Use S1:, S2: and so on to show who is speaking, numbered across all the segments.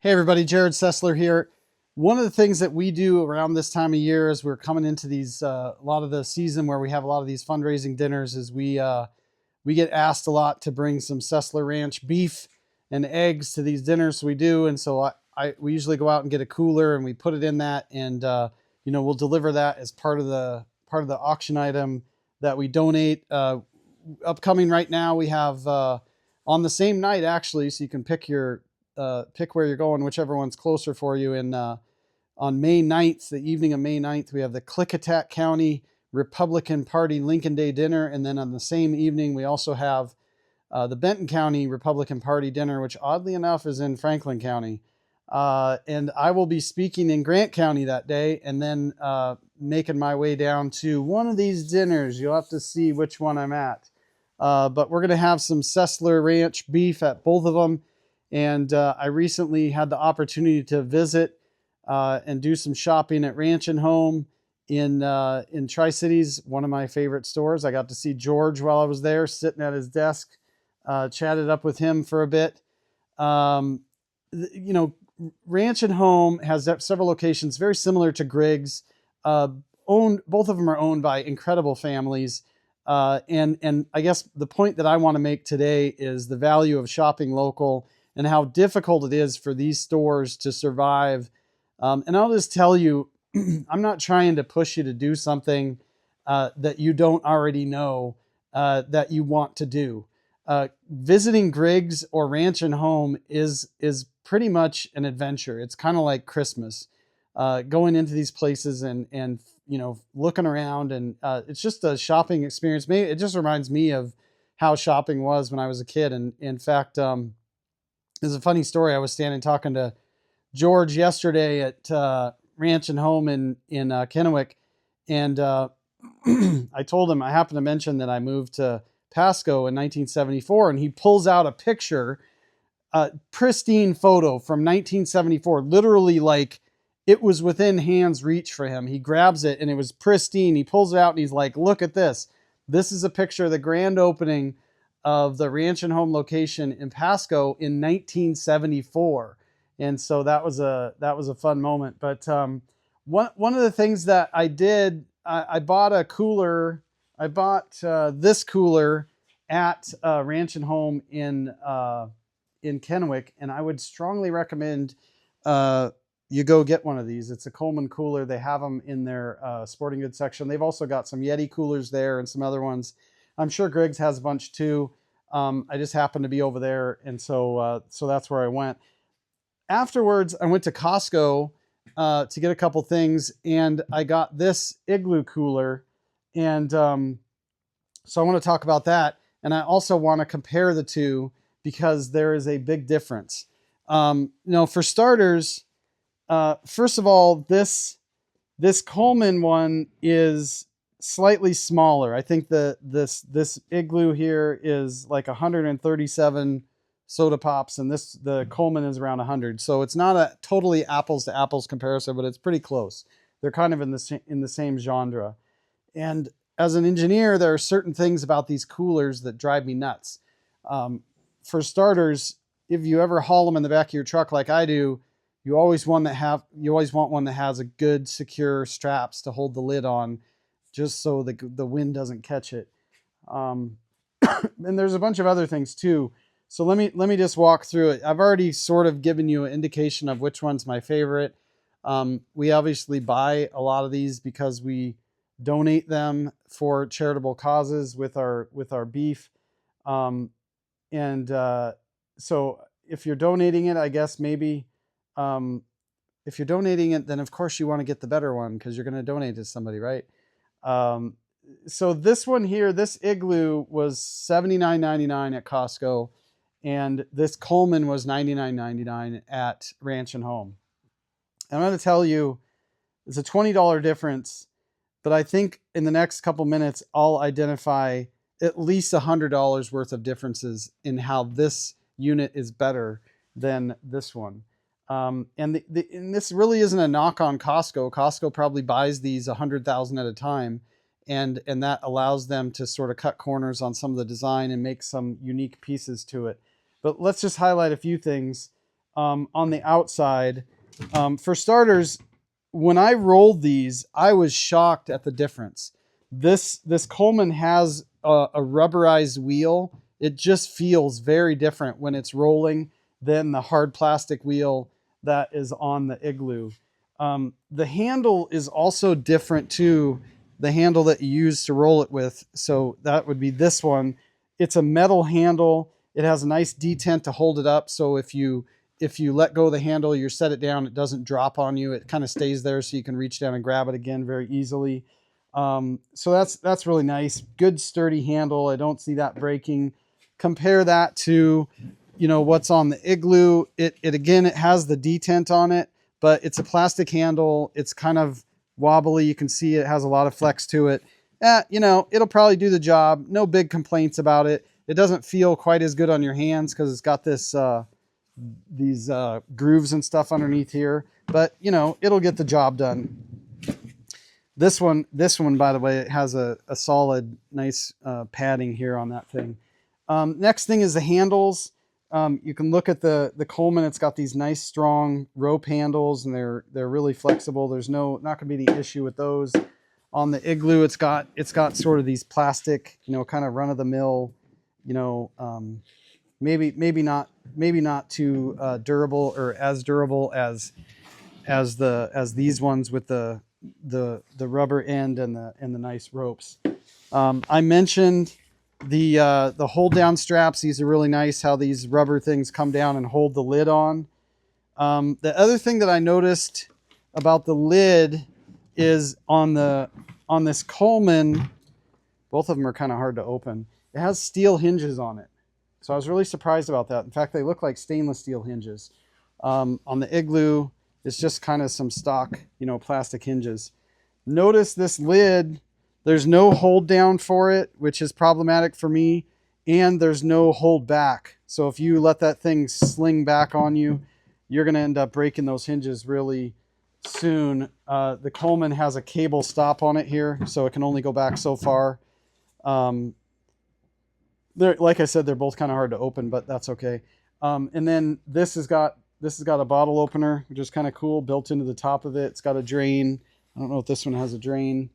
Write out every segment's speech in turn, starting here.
S1: Hey everybody, Jerrod Sessler here. One of the things that we do around this time of year as we're coming into these a lot of the season where we have a lot of these fundraising dinners is we get asked a lot to bring some Sessler Ranch beef and eggs to these dinners. So we do, and so we usually go out and get a cooler and we put it in that, and we'll deliver that as part of the auction item that we donate. Upcoming right now, we have on the same night actually, so you can pick where you're going, whichever one's closer for you. And on May 9th, the evening of May 9th, we have the Klickitat County Republican Party Lincoln Day dinner. And then on the same evening, we also have the Benton County Republican Party dinner, which oddly enough is in Franklin County. And I will be speaking in Grant County that day, and then making my way down to one of these dinners. You'll have to see which one I'm at. But we're going to have some Sessler Ranch beef at both of them. And I recently had the opportunity to visit and do some shopping at Ranch and Home in Tri-Cities, one of my favorite stores. I got to see George while I was there, sitting at his desk, chatted up with him for a bit. Ranch and Home has several locations, very similar to Griggs. Both of them are owned by incredible families. And I guess the point that I want to make today is the value of shopping local and how difficult it is for these stores to survive. And I'll just tell you, I'm not trying to push you to do something that you don't already know that you want to do. Visiting Griggs or Ranch and Home is pretty much an adventure. It's kind of like Christmas, going into these places and looking around, and it's just a shopping experience. Maybe it just reminds me of how shopping was when I was a kid. And in fact, there's a funny story. I was standing talking to George yesterday at Ranch and Home in Kennewick, and I told him, I happened to mention that I moved to Pasco in 1974, and he pulls out a picture, pristine photo from 1974, literally like it was within hand's reach for him. He grabs it and it was pristine. He pulls it out and he's like, look at this. This is a picture of the grand opening of the Ranch and Home location in Pasco in 1974. And so that was a fun moment. But one of the things that I did, I bought a cooler. I bought this cooler at Ranch and Home in Kennewick, and I would strongly recommend you go get one of these. It's a Coleman cooler. They have them in their sporting goods section. They've also got some Yeti coolers there and some other ones. I'm sure Griggs has a bunch too. I just happened to be over there, and so that's where I went. Afterwards, I went to Costco to get a couple things, and I got this Igloo cooler, and so I want to talk about that, and I also want to compare the two because there is a big difference. For starters, first of all, this Coleman one is slightly smaller. I think this Igloo here is like 137 soda pops, and the Coleman is around 100. So it's not a totally apples to apples comparison, but it's pretty close. They're kind of in the same genre. And as an engineer, there are certain things about these coolers that drive me nuts. For starters, if you ever haul them in the back of your truck like I do, you always want one that has a good secure straps to hold the lid on, just so the wind doesn't catch it. And there's a bunch of other things too. So let me just walk through it. I've already sort of given you an indication of which one's my favorite. We obviously buy a lot of these because we donate them for charitable causes with our beef. So if you're donating it, I guess maybe, if you're donating it, then of course you want to get the better one because you're going to donate to somebody, right? So this one here, this Igloo was $79.99 at Costco, and this Coleman was $99.99 at Ranch and Home. And I'm going to tell you, it's a $20 difference, but I think in the next couple minutes, I'll identify at least $100 worth of differences in how this unit is better than this one. And this really isn't a knock on Costco. Costco probably buys these 100,000 at a time, and that allows them to sort of cut corners on some of the design and make some unique pieces to it. But let's just highlight a few things. on the outside. For starters, when I rolled these, I was shocked at the difference. This Coleman has a rubberized wheel. It just feels very different when it's rolling than the hard plastic wheel that is on the Igloo. The handle is also different too. The handle that you use to roll it with. So that would be this one. It's a metal handle. It has a nice detent to hold it up. So if you let go of the handle, you set it down, it doesn't drop on you. It kind of stays there so you can reach down and grab it again very easily. So that's really nice. Good sturdy handle. I don't see that breaking. Compare that to, what's on the Igloo. It again, it has the detent on it, but it's a plastic handle. It's kind of wobbly. You can see it has a lot of flex to it. It'll probably do the job. No big complaints about it. It doesn't feel quite as good on your hands because it's got this these grooves and stuff underneath here, but it'll get the job done. This one, by the way, it has a solid, nice padding here on that thing. Next thing is the handles. You can look at the Coleman. It's got these nice, strong rope handles, and they're really flexible. There's not going to be any issue with those. On the Igloo, it's got sort of these plastic, kind of run of the mill, maybe not too durable or as durable as these ones with the rubber end and the nice ropes. I mentioned the hold down straps. These are really nice, how these rubber things come down and hold the lid on. The other thing that I noticed about the lid is on this Coleman, both of them are kind of hard to open. It has steel hinges on it. So I was really surprised about that. In fact, they look like stainless steel hinges. On the Igloo, it's just kind of some stock, plastic hinges. Notice this lid, there's no hold down for it, which is problematic for me, and there's no hold back. So if you let that thing sling back on you, you're going to end up breaking those hinges really soon. The Coleman has a cable stop on it here, so it can only go back so far. Like I said, they're both kind of hard to open, but that's okay. And then this has got a bottle opener, which is kind of cool, built into the top of it. It's got a drain. I don't know if this one has a drain.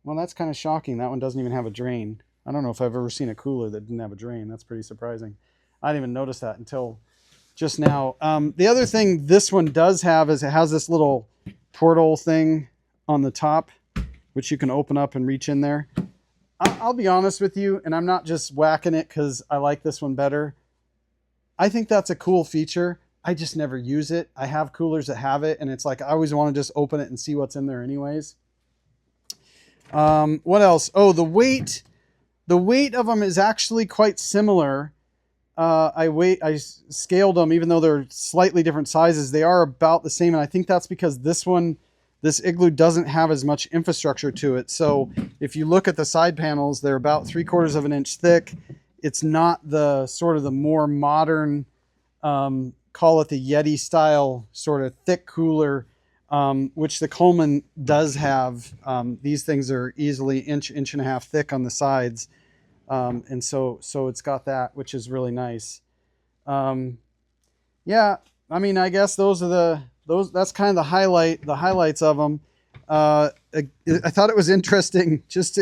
S1: Well, that's kind of shocking. That one doesn't even have a drain. I don't know if I've ever seen a cooler that didn't have a drain. That's pretty surprising. I didn't even notice that until just now. The other thing this one does have is it has this little portal thing on the top, which you can open up and reach in there. I'll be honest with you, and I'm not just whacking it because I like this one better. I think that's a cool feature. I just never use it. I have coolers that have it, and it's like I always want to just open it and see what's in there anyways. What else? Oh, the weight. The weight of them is actually quite similar. I scaled them, even though they're slightly different sizes. They are about the same, and I think that's because this Igloo doesn't have as much infrastructure to it. So if you look at the side panels, they're about 3/4 of an inch thick. It's not the sort of the more modern, call it the Yeti style sort of thick cooler, which the Coleman does have. These things are easily inch and a half thick on the sides. And so it's got that, which is really nice. Yeah, I mean, I guess that's kind of the highlights of them. I thought it was interesting, just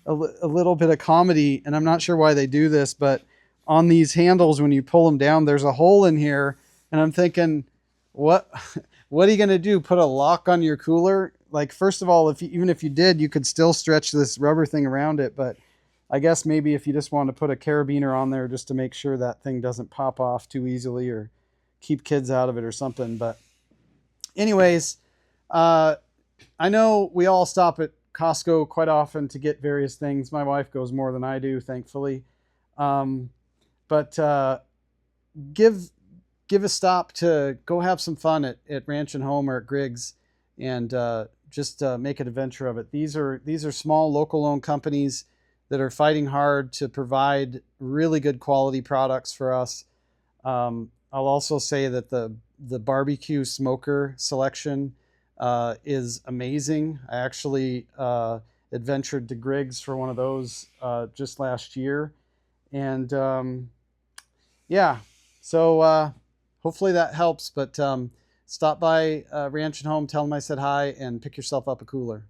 S1: a little bit of comedy, and I'm not sure why they do this, but on these handles, when you pull them down, there's a hole in here, and I'm thinking, what are you going to do? Put a lock on your cooler? Like, first of all, even if you did, you could still stretch this rubber thing around it, but I guess maybe if you just want to put a carabiner on there just to make sure that thing doesn't pop off too easily or keep kids out of it or something. But anyways, I know we all stop at Costco quite often to get various things. My wife goes more than I do, thankfully. But give a stop to go have some fun at Ranch and Home or at Griggs, and just make an adventure of it. These are small, local-owned companies that are fighting hard to provide really good quality products for us. I'll also say that the barbecue smoker selection is amazing. I actually adventured to Griggs for one of those just last year. And yeah, so hopefully that helps. But stop by Ranch and Home, tell them I said hi, and pick yourself up a cooler.